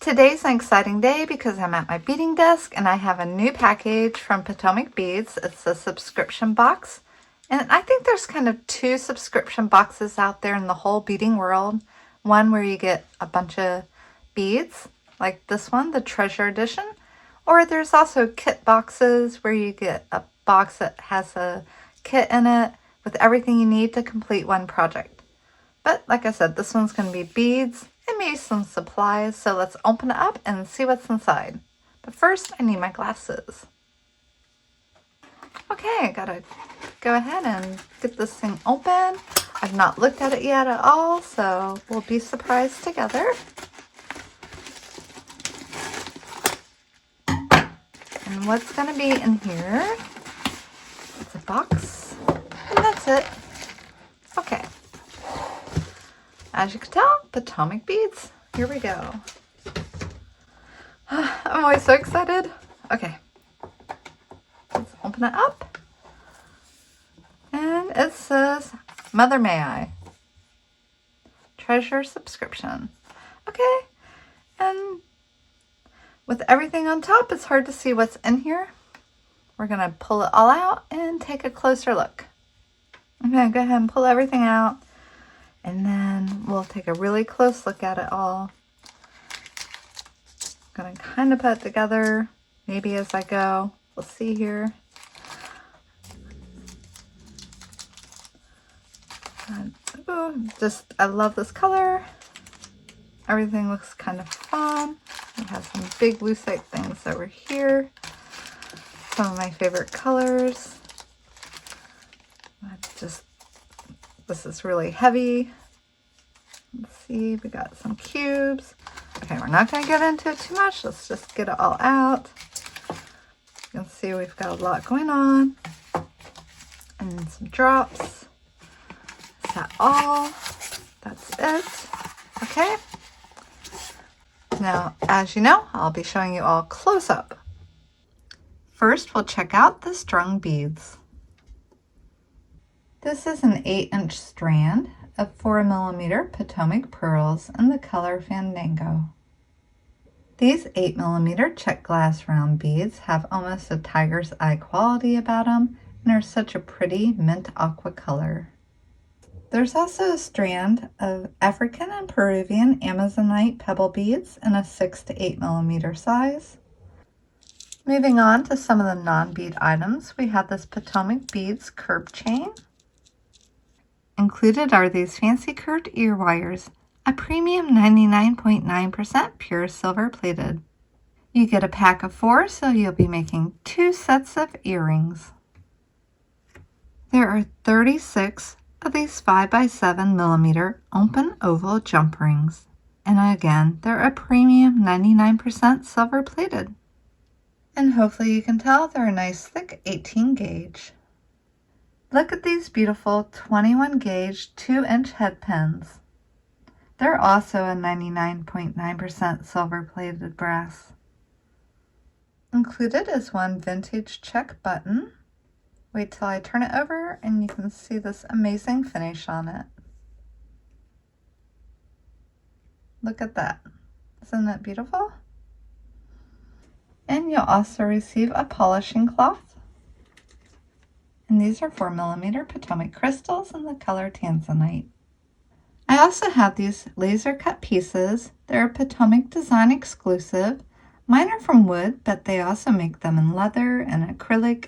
Today's an exciting day because I'm at my beading desk and I have a new package from PotomacBeads. It's a subscription box. And I think there's kind of two subscription boxes out there in the whole beading world. One where you get a bunch of beads, like this one, the Treasure Edition. Or there's also kit boxes where you get a box that has a kit in it with everything you need to complete one project. But like I said, this one's going to be beads and maybe some supplies. So let's open it up and see what's inside. But first, I need my glasses. Okay, I gotta go ahead and get this thing open. I've not looked at it yet at all, so we'll be surprised together. And what's gonna be in here? It's a box, and that's it. Okay. As you can tell, PotomacBeads. Here we go. I'm always so excited. Okay. Let's open it up. And it says, Mother May I. Treasure subscription. Okay. And with everything on top, it's hard to see what's in here. We're going to pull it all out and take a closer look. I'm going to go ahead and pull everything out. And then we'll take a really close look at it all. I'm going to kind of put it together, maybe as I go. We'll see here. I love this color. Everything looks kind of fun. It has some big lucite things over here. Some of my favorite colors. This is really heavy. Let's see, we got some cubes. Okay, we're not going to get into it too much. Let's just get it all out. You can see we've got a lot going on. And some drops. Is that all? That's it. Okay. Now, as you know, I'll be showing you all close up. First, we'll check out the strung beads. This is an 8-inch strand of 4mm Potomac pearls in the color Fandango. These 8mm Czech glass round beads have almost a tiger's eye quality about them and are such a pretty mint aqua color. There's also a strand of African and Peruvian Amazonite pebble beads in a 6 to 8mm size. Moving on to some of the non-bead items, we have this PotomacBeads curb chain. Included are these fancy curved ear wires, a premium 99.9% pure silver plated. You get a pack of 4, so you'll be making 2 sets of earrings. There are 36 of these 5x7mm open oval jump rings. And again, they're a premium 99% silver plated. And hopefully you can tell they're a nice thick 18 gauge. Look at these beautiful 21 gauge 2-inch head pins. They're also a 99.9% silver plated brass. Included is one vintage Czech button. Wait till I turn it over and you can see this amazing finish on it. Look at that. Isn't that beautiful? And you'll also receive a polishing cloth. And these are 4mm Potomac crystals in the color Tanzanite. I also have these laser cut pieces. They're a Potomac design exclusive. Mine are from wood, but they also make them in leather and acrylic.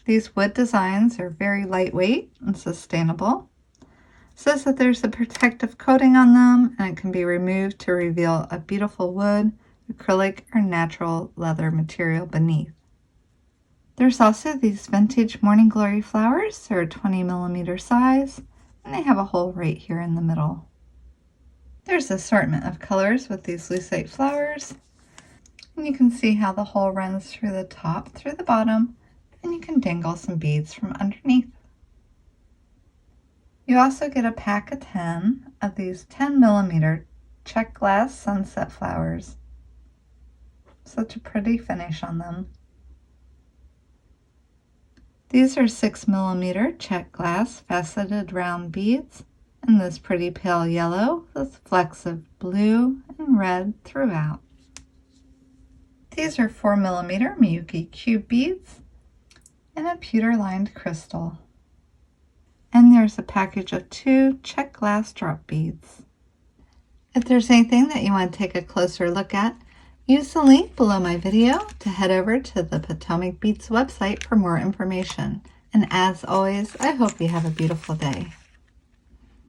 These wood designs are very lightweight and sustainable. It says that there's a protective coating on them and it can be removed to reveal a beautiful wood, acrylic, or natural leather material beneath. There's also these vintage Morning Glory flowers. They're a 20mm size and they have a hole right here in the middle. There's an assortment of colors with these lucite flowers. And you can see how the hole runs through the top, through the bottom, and you can dangle some beads from underneath. You also get a pack of 10 of these 10mm Czech glass sunset flowers. Such a pretty finish on them. These are 6mm Czech glass faceted round beads in this pretty pale yellow with flecks of blue and red throughout. These are 4mm Miyuki cube beads and a pewter lined crystal. And there's a package of 2 Czech glass drop beads. If there's anything that you want to take a closer look at, use the link below my video to head over to the Potomacbeads website for more information. And as always, I hope you have a beautiful day.